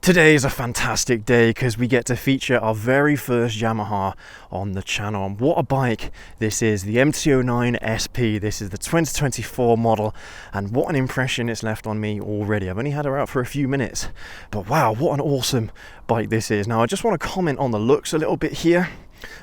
Today is a fantastic day because we get to feature our very first Yamaha on the channel. And what a bike this is, the MT-09 SP. This is the 2024 model, and what an impression it's left on me already. I've only had her out for a few minutes, but wow, what an awesome bike this is. Now I just want to comment on the looks a little bit here.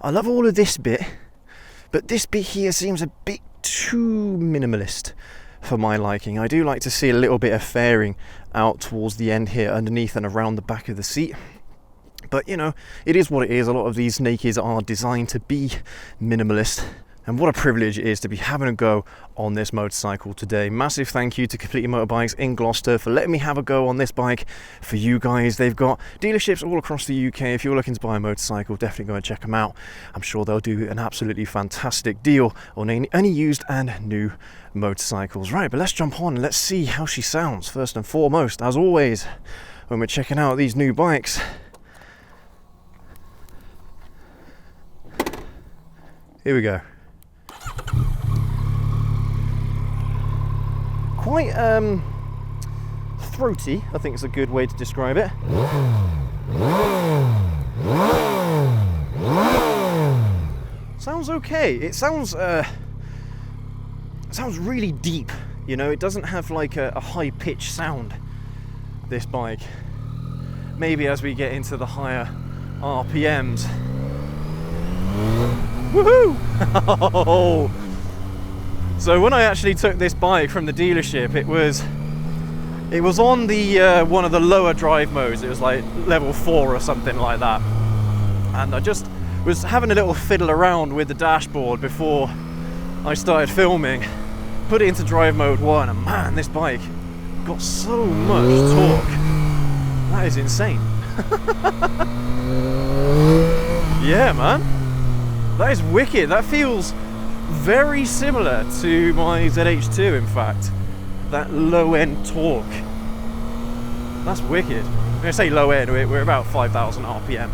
I love all of this bit, but this bit here seems a bit too minimalist for my liking. I do like to see a little bit of fairing out towards the end here, underneath and around the back of the seat. But you know, it is what it is. A lot of these nakeds are designed to be minimalist, and what a privilege it is to be having a go on this motorcycle today. Massive thank you to Completely Motorbikes in Gloucester for letting me have a go on this bike for you guys. They've got dealerships all across the UK. If you're looking to buy a motorcycle, definitely go and check them out. I'm sure they'll do an absolutely fantastic deal on any used and new motorcycles. Right, but let's jump on and let's see how she sounds first and foremost, as always, when we're checking out these new bikes. Here we go. Quite throaty, I think is a good way to describe it. Sounds okay. It sounds really deep, you know. It doesn't have like a high-pitched sound, this bike. Maybe as we get into the higher RPMs. Woohoo! So when I actually took this bike from the dealership, it was on the one of the lower drive modes. It was like level 4 or something like that, and I just was having a little fiddle around with the dashboard before I started filming. Put it into drive mode 1, and man, this bike got so much torque. That is insane. Yeah, man, that is wicked. That feels very similar to my ZH2, in fact. That low end torque. That's wicked. I'm gonna say low end, we're about 5,000 RPM.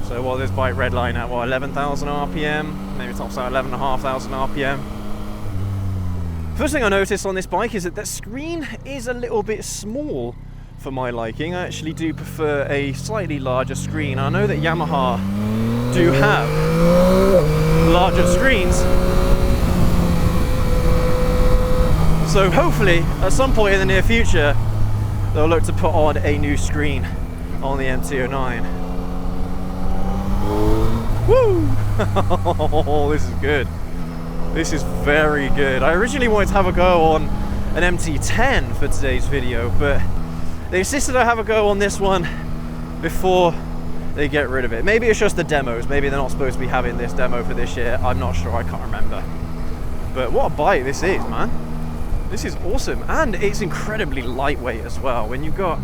So what, this bike redline at what, 11,000 RPM? Maybe tops out 11,500 RPM. First thing I noticed on this bike is that the screen is a little bit small for my liking. I actually do prefer a slightly larger screen. I know that Yamaha do have larger screens, so hopefully at some point in the near future they'll look to put on a new screen on the MT-09. Woo! Oh, this is good. This is very good. I originally wanted to have a go on an MT-10 for today's video, but they insisted I have a go on this one before they get rid of it. Maybe it's just the demos. Maybe they're not supposed to be having this demo for this year. I'm not sure. I can't remember. But what a bike this is, man. This is awesome. And it's incredibly lightweight as well. When you've got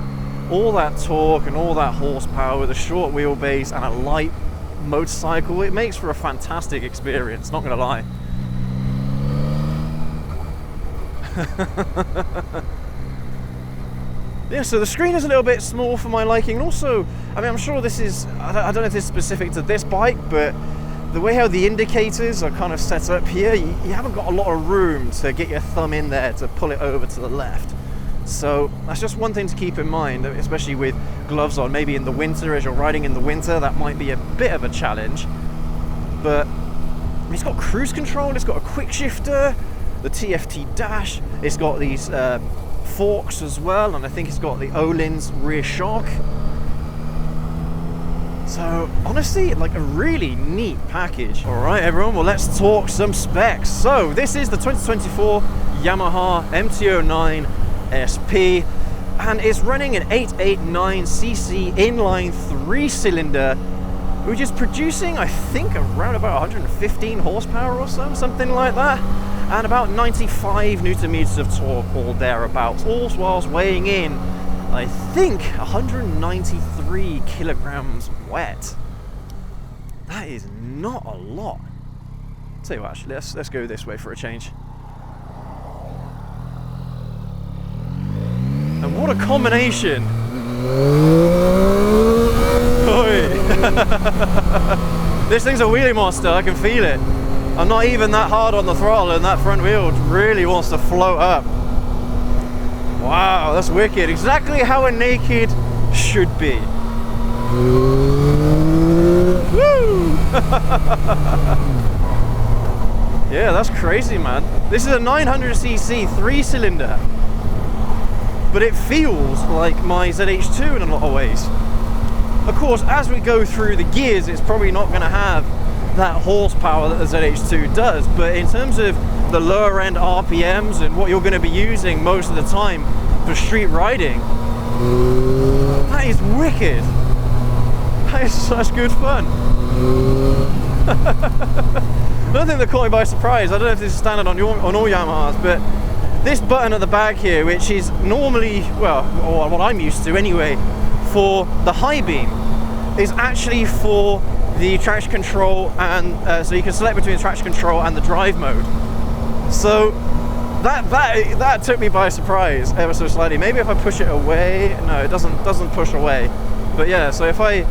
all that torque and all that horsepower with a short wheelbase and a light motorcycle, it makes for a fantastic experience, not gonna lie. Yeah, so the screen is a little bit small for my liking, and also, I mean, I'm sure this is, I don't know if this is specific to this bike, but the way how the indicators are kind of set up here, you haven't got a lot of room to get your thumb in there to pull it over to the left. So that's just one thing to keep in mind, especially with gloves on. Maybe in the winter, as you're riding in the winter, that might be a bit of a challenge. But it's got cruise control, it's got a quick shifter, the TFT dash, it's got these forks as well, and I think it's got the Öhlins rear shock. So honestly, like a really neat package. All right, everyone, well, let's talk some specs. So this is the 2024 Yamaha MT-09 SP, and it's running an 889cc inline 3-cylinder, which is producing, I think, around about 115 horsepower or something like that, and about 95 newton meters of torque, or thereabouts, all whilst weighing in, I think, 193 kilograms wet. That is not a lot. I'll tell you what, actually, let's go this way for a change. And what a combination! This thing's a wheelie monster, I can feel it. I'm not even that hard on the throttle, and that front wheel really wants to float up. Wow, that's wicked. Exactly how a naked should be. Woo! Yeah, that's crazy, man. This is a 900cc 3-cylinder, but it feels like my ZH2 in a lot of ways. Of course, as we go through the gears, it's probably not going to have that horsepower that the ZH2 does, but in terms of the lower end RPMs and what you're going to be using most of the time for street riding, that is wicked. That is such good fun. Another thing that caught me by surprise, I don't know if this is standard on all Yamahas, but this button at the back here, which is normally, well, or what I'm used to anyway, for the high beam, is actually for the traction control, and so you can select between the traction control and the drive mode. So that took me by surprise ever so slightly. Maybe if I push it away, no, it doesn't push away. But yeah, so if I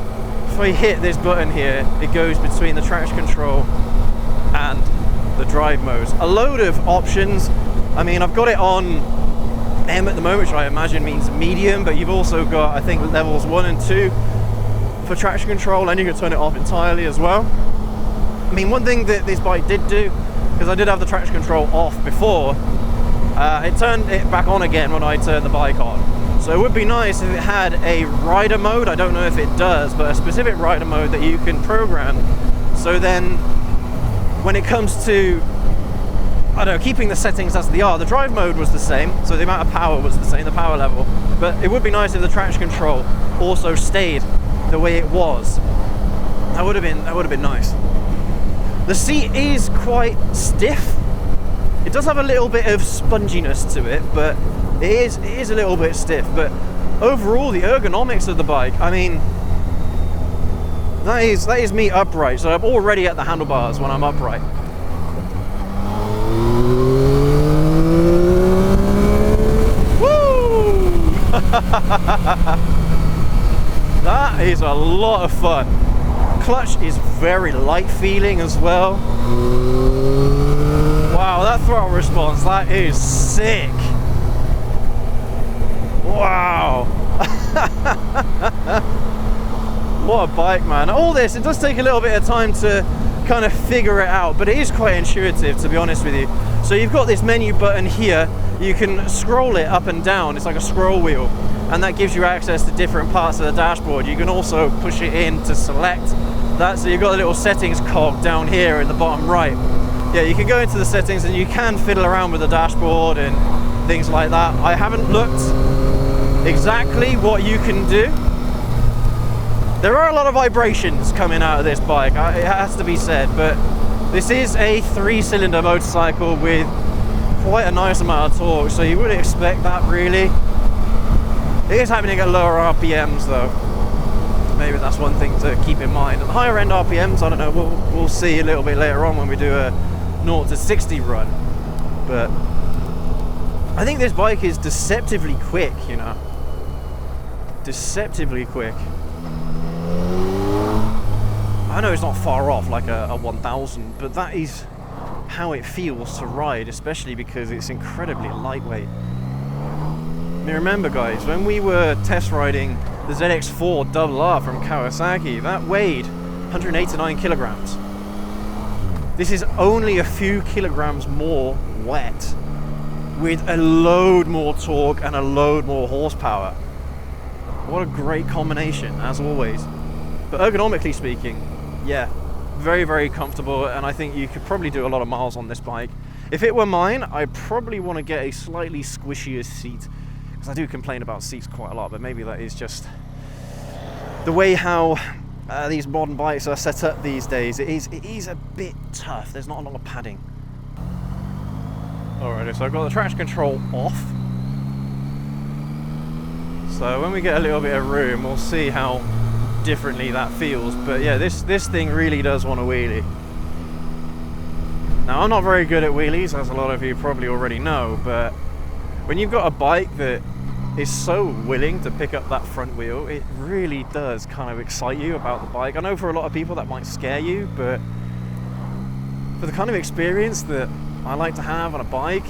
hit this button here, it goes between the traction control and the drive modes. A load of options. I mean, I've got it on M at the moment, which I imagine means medium, but you've also got, I think, levels 1 and 2 for traction control, and you can turn it off entirely as well. I mean, one thing that this bike did do, because I did have the traction control off before, it turned it back on again when I turned the bike on. So it would be nice if it had a rider mode. I don't know if it does, but a specific rider mode that you can program. So then when it comes to, I don't know, keeping the settings as they are, the drive mode was the same, so the amount of power was the same, the power level. But it would be nice if the traction control also stayed the way it was. That would have been nice. The seat is quite stiff. It does have a little bit of sponginess to it, but it is a little bit stiff. But overall, the ergonomics of the bike, I mean, that is me upright, so I'm already at the handlebars when I'm upright. Woo! That is a lot of fun. Clutch is very light feeling as well. Wow, that throttle response, that is sick. Wow. What a bike, man. All this, it does take a little bit of time to kind of figure it out, but it is quite intuitive, to be honest with you. So you've got this menu button here. You can scroll it up and down. It's like a scroll wheel, and that gives you access to different parts of the dashboard. You can also push it in to select that. So you've got a little settings cog down here in the bottom right. Yeah, you can go into the settings and you can fiddle around with the dashboard and things like that. I haven't looked exactly what you can do. There are a lot of vibrations coming out of this bike, it has to be said, but this is a 3-cylinder motorcycle with quite a nice amount of torque, so you would expect that, really. It is happening at lower RPMs though. Maybe that's one thing to keep in mind. At the higher end RPMs, I don't know, we'll see a little bit later on when we do a 0 to 60 run. But I think this bike is deceptively quick, you know. Deceptively quick. I know it's not far off like a 1000, but that is how it feels to ride, especially because it's incredibly lightweight. I mean, remember guys, when we were test riding the ZX4 RR from Kawasaki, that weighed 189 kilograms. This is only a few kilograms more wet, with a load more torque and a load more horsepower. What a great combination, as always. But ergonomically speaking, yeah, very, very comfortable, and I think you could probably do a lot of miles on this bike. If it were mine, I'd probably want to get a slightly squishier seat, because I do complain about seats quite a lot, but maybe that is just the way how these modern bikes are set up these days. It is a bit tough. There's not a lot of padding. Alright, so I've got the traction control off. So when we get a little bit of room, we'll see how differently that feels. But yeah, this thing really does want a wheelie. Now, I'm not very good at wheelies, as a lot of you probably already know, but when you've got a bike that is so willing to pick up that front wheel, it really does kind of excite you about the bike. I know for a lot of people that might scare you, but for the kind of experience that I like to have on a bike,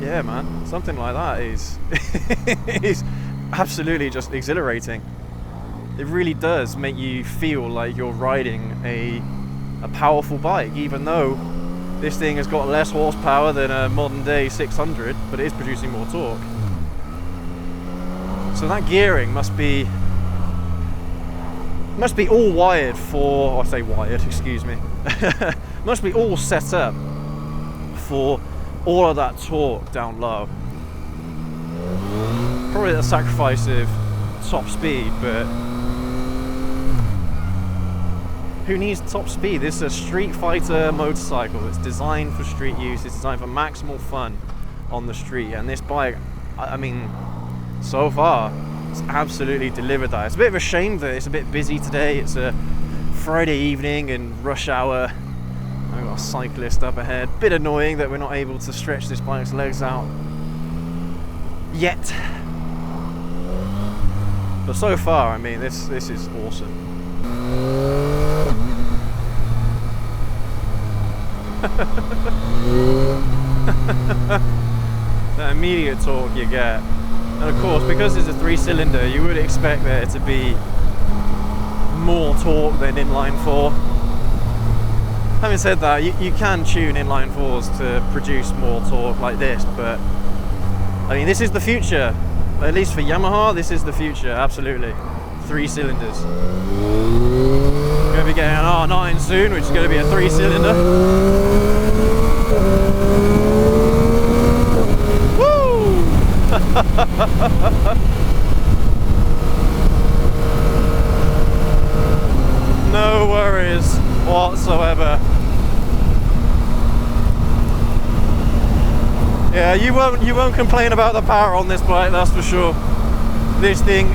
yeah man, something like that is absolutely just exhilarating. It really does make you feel like you're riding a powerful bike, even though this thing has got less horsepower than a modern day 600, but it is producing more torque. So that gearing must be all wired for, or I say wired, excuse me, must be all set up for all of that torque down low. Probably at the sacrifice of top speed, but who needs top speed? This is a street fighter motorcycle. It's designed for street use. It's designed for maximal fun on the street. And this bike, I mean, so far, it's absolutely delivered that. It's a bit of a shame that it's a bit busy today. It's a Friday evening and rush hour. I've got a cyclist up ahead. Bit annoying that we're not able to stretch this bike's legs out yet. But so far, I mean, this is awesome. That immediate torque you get. And of course, because it's a 3-cylinder, you would expect there to be more torque than inline 4. Having said that, you can tune inline 4s to produce more torque like this, but I mean, this is the future. At least for Yamaha, this is the future, absolutely. 3 cylinders. We're going to be getting an R9 soon, which is going to be a 3-cylinder. Woo! No worries whatsoever. Yeah, you won't complain about the power on this bike, that's for sure. This thing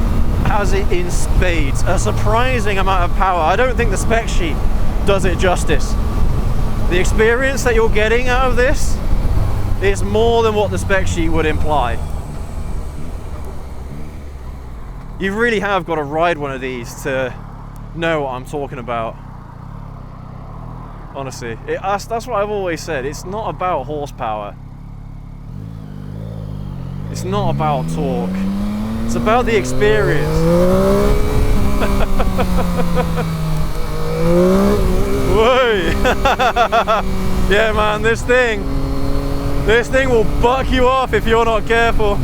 has it in spades. A surprising amount of power. I don't think the spec sheet does it justice. The experience that you're getting out of this is more than what the spec sheet would imply. You really have got to ride one of these to know what I'm talking about. Honestly, that's what I've always said. It's not about horsepower. It's not about torque. It's about the experience. Whoa! Yeah, man, this thing will buck you off if you're not careful.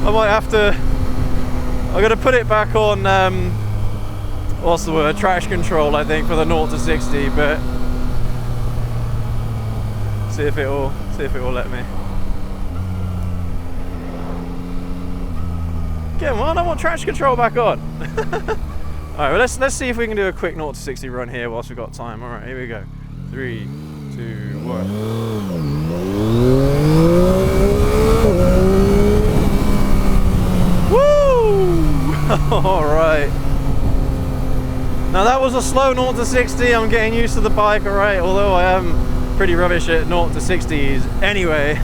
I might have to. I'm gonna put it back on. What's the word? Traction control, I think, for the 0 to 60. But see if it will let me. Come on, I want traction control back on. Alright, well let's see if we can do a quick 0 to 60 run here whilst we've got time. Alright, here we go. 3, 2, 1. Woo! Alright. Now that was a slow 0 to 60. I'm getting used to the bike, alright, although I am pretty rubbish at 0 to 60s anyway.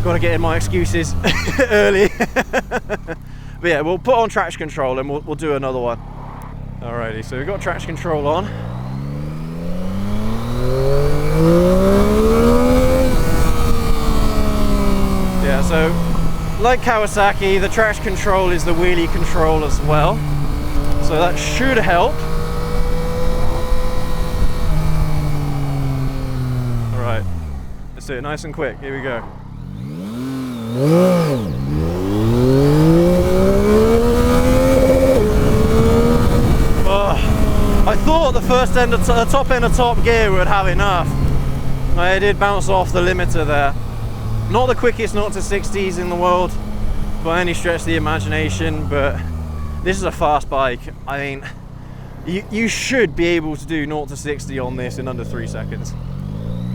Got to get in my excuses early. But yeah, we'll put on traction control and we'll do another one. Alrighty, so we've got traction control on. Yeah, so like Kawasaki, the traction control is the wheelie control as well. So that should help. Alright, let's do it nice and quick. Here we go. Oh, I thought the top end of top gear would have enough. I did bounce off the limiter there. Not the quickest 0 to 60s in the world by any stretch of the imagination, but this is a fast bike. I mean, you should be able to do 0 to 60 on this in under 3 seconds.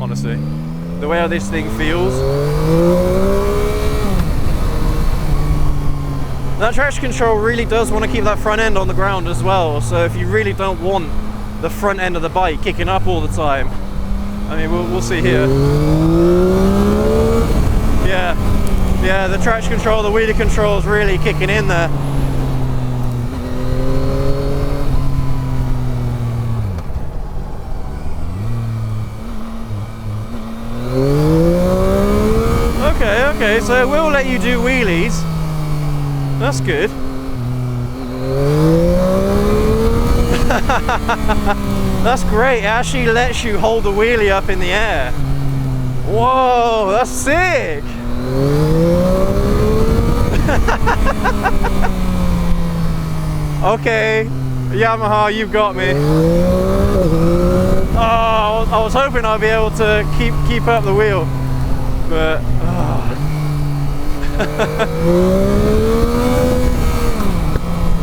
Honestly, the way how this thing feels. That traction control really does want to keep that front end on the ground as well, so if you really don't want the front end of the bike kicking up all the time, I mean, we'll see here. Yeah, the traction control, the wheelie control is really kicking in there. Okay, so it will let you do wheelies. That's good. That's great. It actually lets you hold the wheelie up in the air. Whoa, that's sick. Okay, Yamaha, you've got me. Oh, I was hoping I'd be able to keep up the wheel, but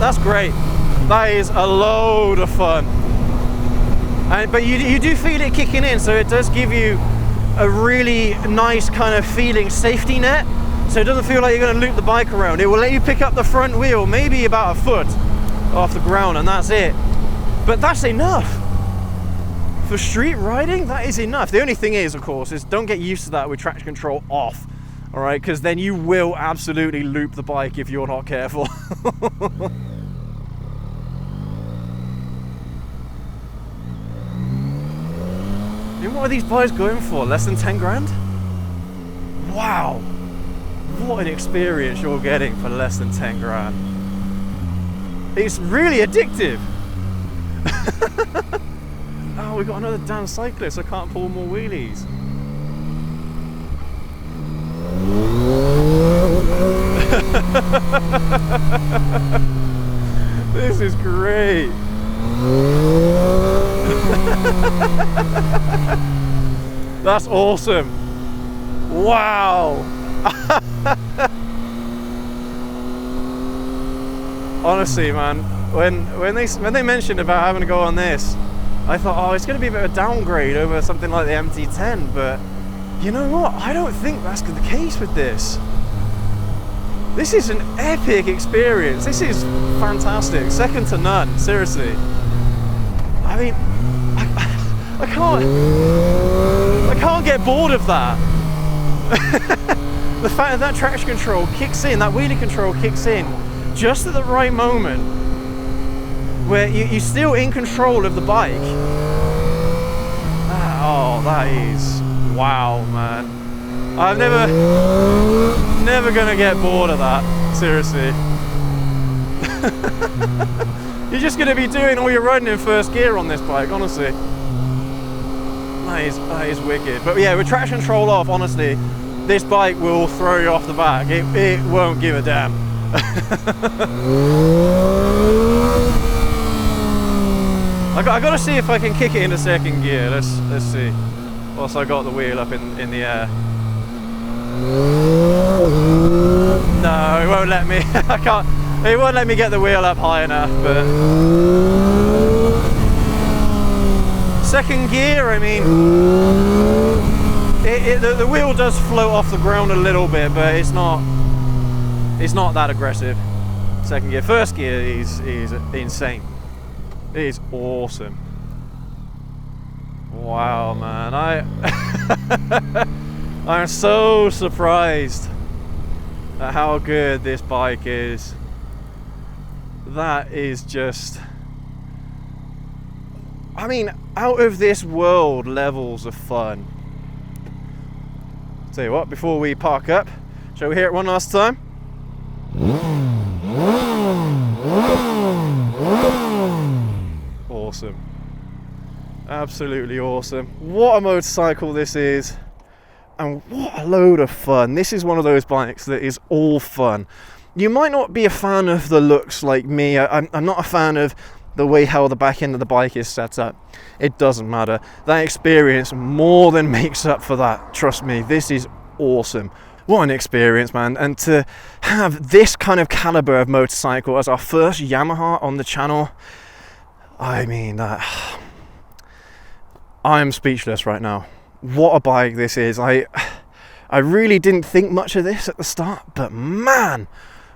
that's great. That is a load of fun. But you do feel it kicking in, so it does give you a really nice kind of feeling safety net, so it doesn't feel like you're going to loop the bike around. It will let you pick up the front wheel maybe about a foot off the ground, and that's it. But that's enough for street riding. That is enough. The only thing is, of course, is don't get used to that with traction control off, all right, because then you will absolutely loop the bike if you're not careful. What are these bikes going for? Less than 10 grand? Wow, what an experience you're getting for less than 10 grand. It's really addictive. Oh, we've got another damn cyclist. I can't pull more wheelies. This is great. That's awesome. Wow. Honestly, man, when they mentioned about having to go on this, I thought, oh, it's going to be a bit of a downgrade over something like the MT-10, but you know what? I don't think that's the case with this. This is an epic experience. This is fantastic. Second to none, seriously. I mean, I can't get bored of that. The fact that traction control kicks in, that wheelie control kicks in just at the right moment where you're still in control of the bike. Oh, that is, wow, man. I'm never gonna get bored of that, seriously. You're just gonna be doing all your riding in first gear on this bike, honestly. That is wicked. But yeah, with traction control off, honestly, this bike will throw you off the back. It won't give a damn. I got to see if I can kick it into second gear. Let's see. Whilst I got the wheel up in the air. No, it won't let me. I can't. It won't let me get the wheel up high enough. But second gear, I mean, the wheel does float off the ground a little bit, but it's not that aggressive. Second gear. First gear is insane. It is awesome. Wow, man. I'm so surprised at how good this bike is. That is just, I mean, out of this world levels of fun. Tell you what, before we park up, shall we hear it one last time? Awesome. Absolutely awesome. What a motorcycle this is, and what a load of fun. This is one of those bikes that is all fun. You might not be a fan of the looks like me. I'm not a fan of the way how the back end of the bike is set up. It doesn't matter. That experience more than makes up for that. Trust me, this is awesome. What an experience, man. And to have this kind of caliber of motorcycle as our first Yamaha on the channel, I mean, I'm speechless right now. What a bike this is. I really didn't think much of this at the start, but man,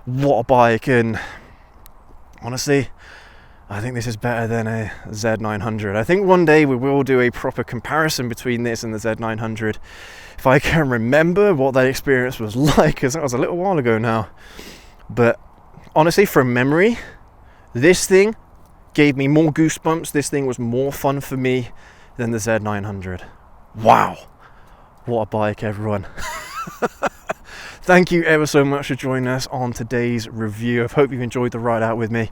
what a bike. And honestly, I think this is better than a Z900. I think one day we will do a proper comparison between this and the Z900, if I can remember what that experience was like, because that was a little while ago now. But honestly, from memory, this thing gave me more goosebumps. This thing was more fun for me than the Z900. Wow, what a bike, everyone. thank you ever so much for joining us on today's review. I hope you've enjoyed the ride out with me.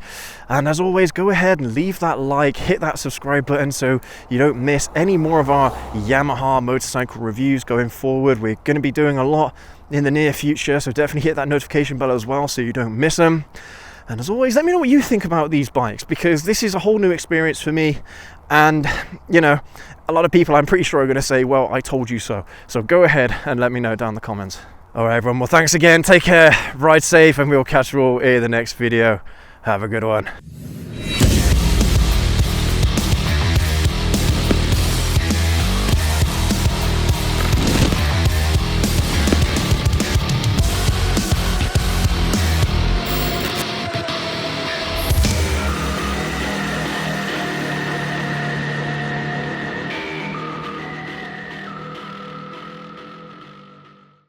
And as always, go ahead and leave that like, hit that subscribe button so you don't miss any more of our Yamaha motorcycle reviews going forward. We're going to be doing a lot in the near future, so definitely hit that notification bell as well so you don't miss them. And as always, let me know what you think about these bikes, because this is a whole new experience for me. And, you know, a lot of people, I'm pretty sure, are going to say, well, I told you so. So go ahead and let me know down in the comments. All right, everyone. Well, thanks again. Take care. Ride safe, and we'll catch you all in the next video. Have a good one.